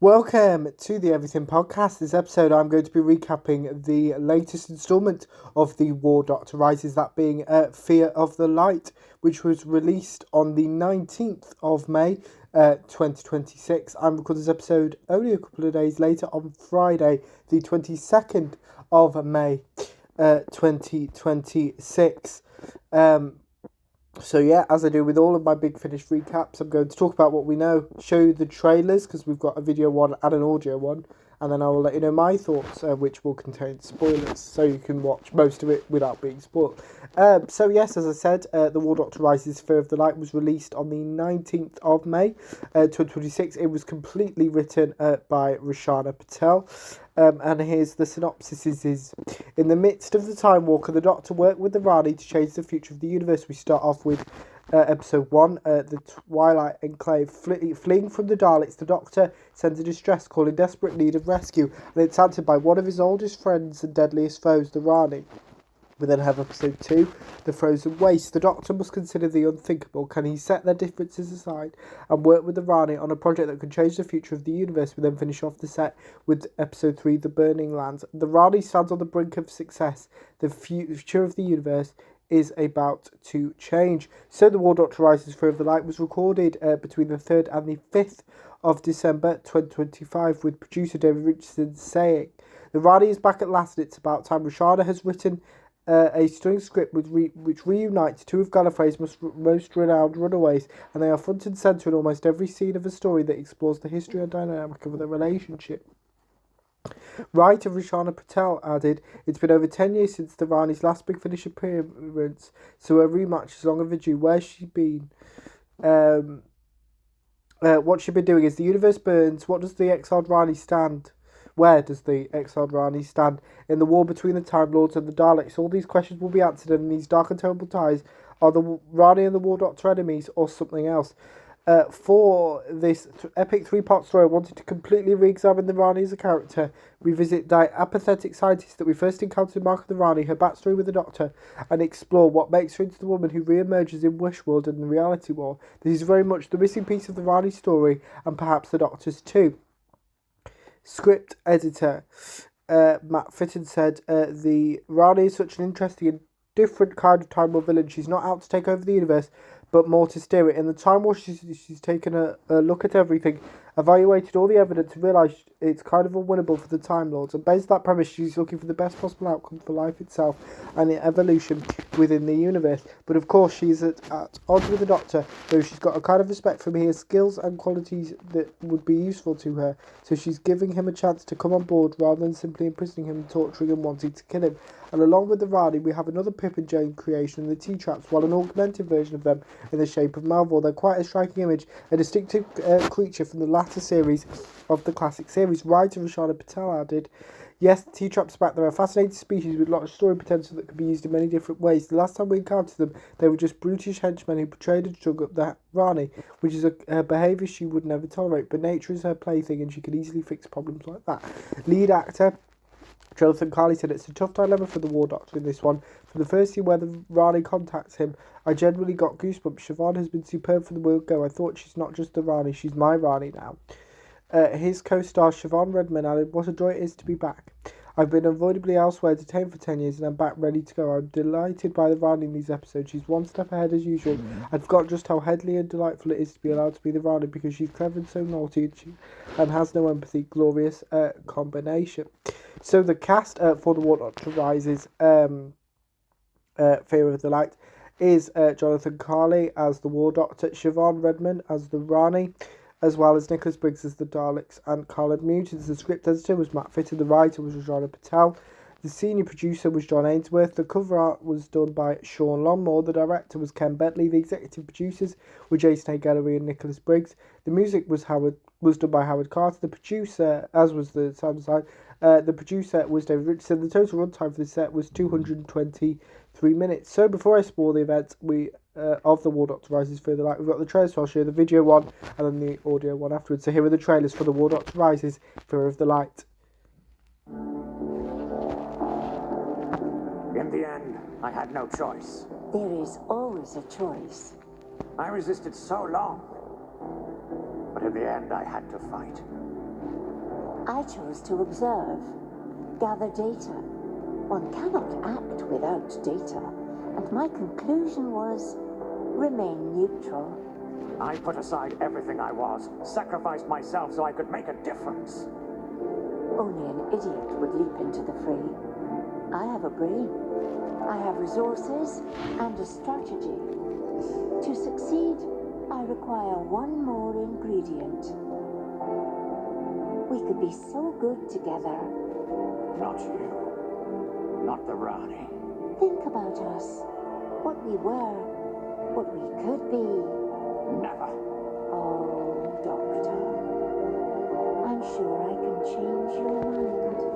Welcome to the Everything Podcast. This episode, I'm going to be recapping the latest instalment of the War Doctor Rises, that being Fear of the Light, which was released on the 19th of May, 2026. I'm recording this episode only a couple of days later on Friday, the 22nd of May, 2026. So yeah, as I do with all of my Big Finish recaps, I'm going to talk about what we know, show you the trailers, because we've got a video one and an audio one, and then I will let you know my thoughts, which will contain spoilers, so you can watch most of it without being spoiled. So yes, as I said, The War Doctor Rises Fear of the Light was released on the 19th of May, 2026. It was completely written by Rashana Patel. And here's the synopsis is, in the midst of the Time Walker, the Doctor worked with the Rani to change the future of the universe. We start off with episode 1, the Twilight Enclave. Fleeing from the Daleks, the Doctor sends a distress call in desperate need of rescue, and it's answered by one of his oldest friends and deadliest foes, the Rani. We then have episode 2, The Frozen Waste. The Doctor must consider the unthinkable. Can he set their differences aside and work with the Rani on a project that could change the future of the universe? We then finish off the set with episode 3, The Burning Lands. The Rani stands on the brink of success. The future of the universe is about to change. So The War Doctor Rises Fear of the Light was recorded between the 3rd and the 5th of December 2025, with producer David Richardson saying, "The Rani is back at last, and it's about time." Rashana has written a stunning script which reunites two of Gallifrey's most renowned runaways, and they are front and centre in almost every scene of a story that explores the history and dynamic of their relationship. Writer Rashana Patel added, "It's been over 10 years since the Rani's last Big Finish appearance, so a rematch is long overdue. Where's she been? What's she been doing? As the universe burns, what does the exiled Rani stand? Where does the exiled Rani stand in the war between the Time Lords and the Daleks? All these questions will be answered, and these dark and terrible ties are the Rani and the War Doctor enemies, or something else?" For this epic three-part story, I wanted to completely re-examine the Rani as a character, revisit the apathetic scientist that we first encountered in Mark of the Rani, her backstory with the Doctor, and explore what makes her into the woman who re-emerges in Wishworld and the reality war. This is very much the missing piece of the Rani story, and perhaps the Doctor's too. Script editor Matt Fitton said, "The Rani is such an interesting and different kind of Time War villain. She's not out to take over the universe, but more to steer it. In the Time War, she's taken a look at everything, evaluated all the evidence, and realised it's kind of unwinnable for the Time Lords. And based on that premise, she's looking for the best possible outcome for life itself and the evolution within the universe. But of course, she's at odds with the Doctor, though she's got a kind of respect for him. He has skills and qualities that would be useful to her, so she's giving him a chance to come on board rather than simply imprisoning him, torturing and wanting to kill him. And along with the Rani, we have another Pip and Jane creation, the T-Traps, while an augmented version of them in the shape of Malvor. They're quite a striking image, a distinctive creature from the latter series of the classic series." Writer Rashana Patel added, "Yes, the T-Traps back there are a fascinating species with a lot of story potential that could be used in many different ways. The last time we encountered them, they were just brutish henchmen who betrayed and drug up the Rani, which is a behaviour she would never tolerate, but nature is her plaything and she can easily fix problems like that." Lead actor Jonathan Carley said, "It's a tough dilemma for the War Doctor in this one. From the first scene where the Rani contacts him, I genuinely got goosebumps. Siobhan has been superb from the word go. I thought she's not just the Rani, she's my Rani now." His co-star Siobhan Redman added, "What a joy it is to be back. I've been unavoidably elsewhere, detained for 10 years, and I'm back ready to go. I'm delighted by the Rani in these episodes. She's one step ahead as usual. I'd forgotten just how headly and delightful it is to be allowed to be the Rani, because she's clever and so naughty and has no empathy. Glorious combination." So the cast for The War Doctor Rises Fear of the Light is Jonathan Carley as the War Doctor, Siobhan Redman as the Rani, as well as Nicholas Briggs as the Daleks and Carla Mutins. The script editor was Matt Fitton, the writer was Rashana Patel, the senior producer was John Ainsworth, the cover art was done by Sean Longmore, the director was Ken Bentley, the executive producers were Jason A. Gallery and Nicholas Briggs, the music was done by Howard Carter, the producer, as was the sound design, the producer was David Richardson. The total runtime for the set was 223 minutes. So before I spoil the event of The War Doctor Rises Fear of the Light, we've got the trailers, so I'll show the video one and then the audio one afterwards. So here are the trailers for The War Doctor Rises Fear of the Light. In the end, I had no choice. There is always a choice. I resisted so long. But in the end, I had to fight. I chose to observe, gather data. One cannot act without data, and my conclusion was remain neutral. I put aside everything I was, sacrificed myself so I could make a difference. Only an idiot would leap into the fray. I have a brain. I have resources and a strategy. To succeed, I require one more ingredient. We could be so good together. Not you. Not the Rani. Think about us. What we were. What we could be. Never. Oh, Doctor. I'm sure I can change your mind.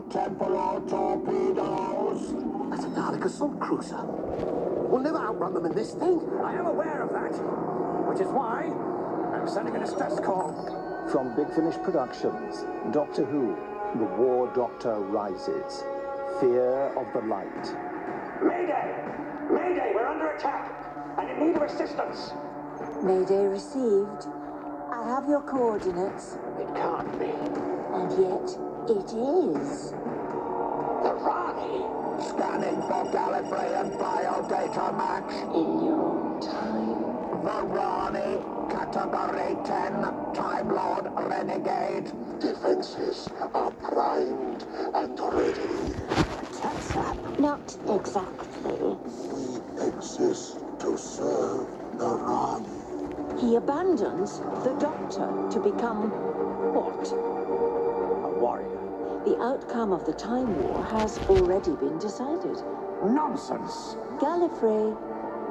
Temporal torpedoes! That's a Dalek assault cruiser. We'll never outrun them in this thing. I am aware of that, which is why I'm sending a distress call. From Big Finish Productions, Doctor Who, The War Doctor Rises. Fear of the Light. Mayday! Mayday, we're under attack! and in need of assistance. Mayday received. I have your coordinates. It can't be. And yet, it is. The Rani. Scanning for Gallifrey and biodata match. In your own time. The Rani, Category 10, Time Lord Renegade. Defenses are primed and ready. Not exactly. We exist to serve the Rani. He abandons the Doctor to become what? A warrior. The outcome of the Time War has already been decided. Nonsense. Gallifrey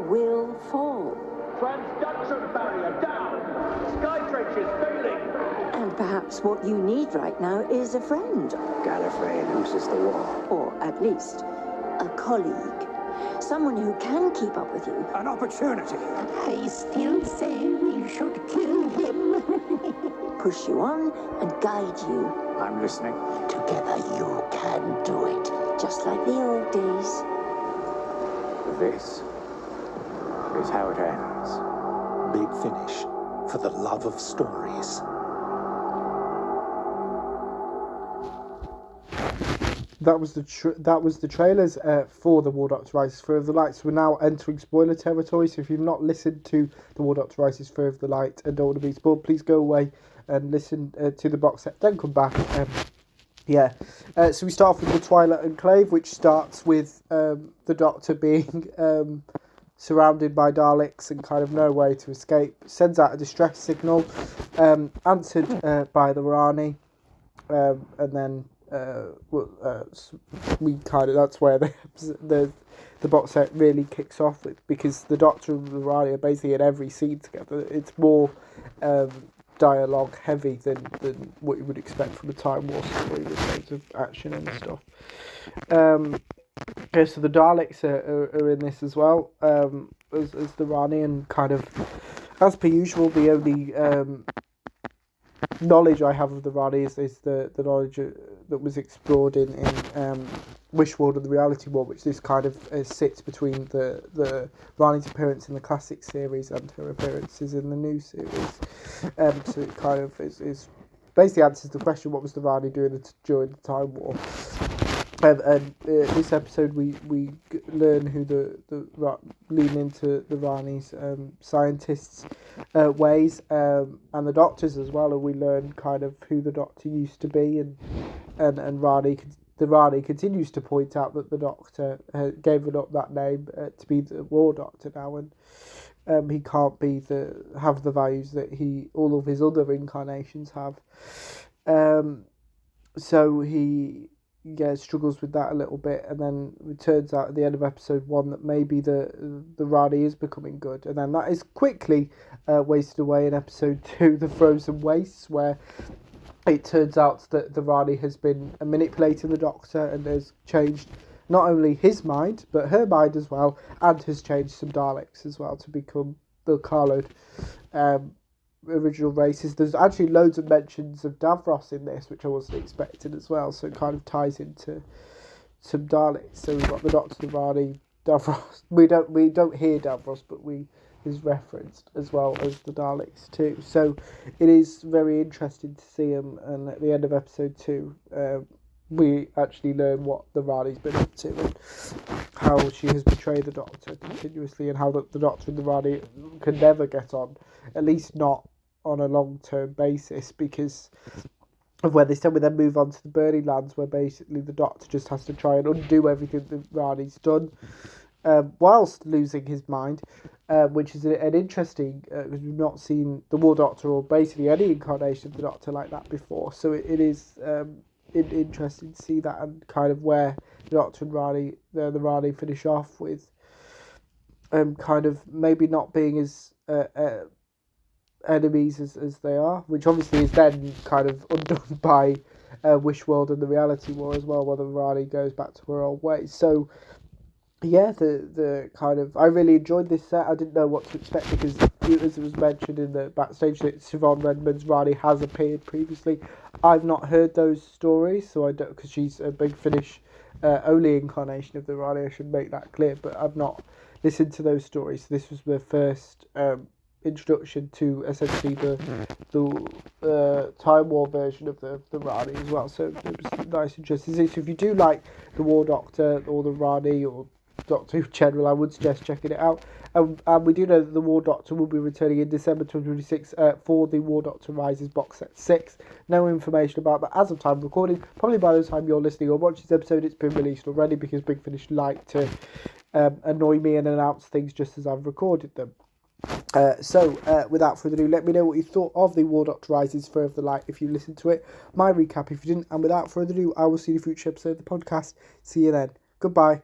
will fall. Transduction barrier down! Sky trench is failing! And perhaps what you need right now is a friend. Gallifrey loses the war. Or at least, a colleague. Someone who can keep up with you. An opportunity. I still say we should kill him. Push you on and guide you. I'm listening. Together you can do it. Just like the old days. This is how it ends. Big Finish, for the love of stories. That was the trailers for the War Doctor Rises Fear of the Light. So we're now entering spoiler territory. So if you've not listened to the War Doctor Rises Fear of the Light and don't want to be spoiled, please go away and listen to the box set. Then come back. So we start off with the Twilight Enclave, which starts with the Doctor being surrounded by Daleks and kind of no way to escape. Sends out a distress signal, answered by the Rani, and then we kind of, that's where the box set really kicks off with, because the Doctor and the Rani are basically in every scene together. It's more dialogue heavy than what you would expect from a Time War story with loads of action and stuff. Okay, so the Daleks are in this as well, as the Rani, and kind of, as per usual, the only knowledge I have of the Rani is the knowledge that was explored in Wish World and the Reality War, which this kind of sits between the Rani's appearance in the classic series and her appearances in the new series. So it kind of is basically answers the question, what was the Rani doing during the Time War? This episode we learn who lean into the Rani's scientists' ways, and the Doctors as well, and we learn kind of who the Doctor used to be, and the Rani continues to point out that the Doctor gave up that name to be the War Doctor now, and he can't have the values that all of his other incarnations have. So he struggles with that a little bit, and then it turns out at the end of episode 1 that maybe the Rani is becoming good, and then that is quickly wasted away in episode 2, The Frozen Wastes, where it turns out that the Rani has been manipulating the Doctor and has changed not only his mind but her mind as well, and has changed some Daleks as well to become the Carload original races. There's actually loads of mentions of Davros in this, which I wasn't expecting as well, so it kind of ties into some Daleks. So we've got the Doctor, the Rani, Davros. We don't hear Davros, but is referenced as well as the Daleks too. So it is very interesting to see him, and at the end of episode 2, we actually learn what the Rani's been up to and how she has betrayed the Doctor continuously, and how the Doctor and the Rani can never get on, at least not on a long-term basis, because of where they said we then move on to the Burning Lands, where basically the Doctor just has to try and undo everything that Rani's done, whilst losing his mind, which is an interesting, because we've not seen the War Doctor or basically any incarnation of the Doctor like that before, so it is interesting to see that, and kind of where the Doctor and Rani, the Rani finish off with kind of maybe not being as enemies as they are, which obviously is then kind of undone by Wishworld and the Reality War as well, whether Rani goes back to her old ways. So yeah, the kind of, I really enjoyed this set. I didn't know what to expect, because as it was mentioned in the backstage that Siobhan Redmond's Rani has appeared previously. I've not heard those stories, so I don't, because she's a Big Finish only incarnation of the Rani, I should make that clear, but I've not listened to those stories. So this was the first introduction to essentially the Time War version of the Rani as well, so it was nice and interesting. So if you do like the War Doctor or the Rani or Doctor Who in general, I would suggest checking it out. And we do know that the War Doctor will be returning in December 2026 for the War Doctor Rises box set 6. No information about that as of time of recording. Probably by the time you're listening or watching this episode, it's been released already, because Big Finish like to annoy me and announce things just as I've recorded them. So without further ado, let me know what you thought of the War Doctor Rises Fur of the Light if you listened to it, my recap if you didn't, and without further ado, I will see you in a future episode of the podcast. See you then. Goodbye.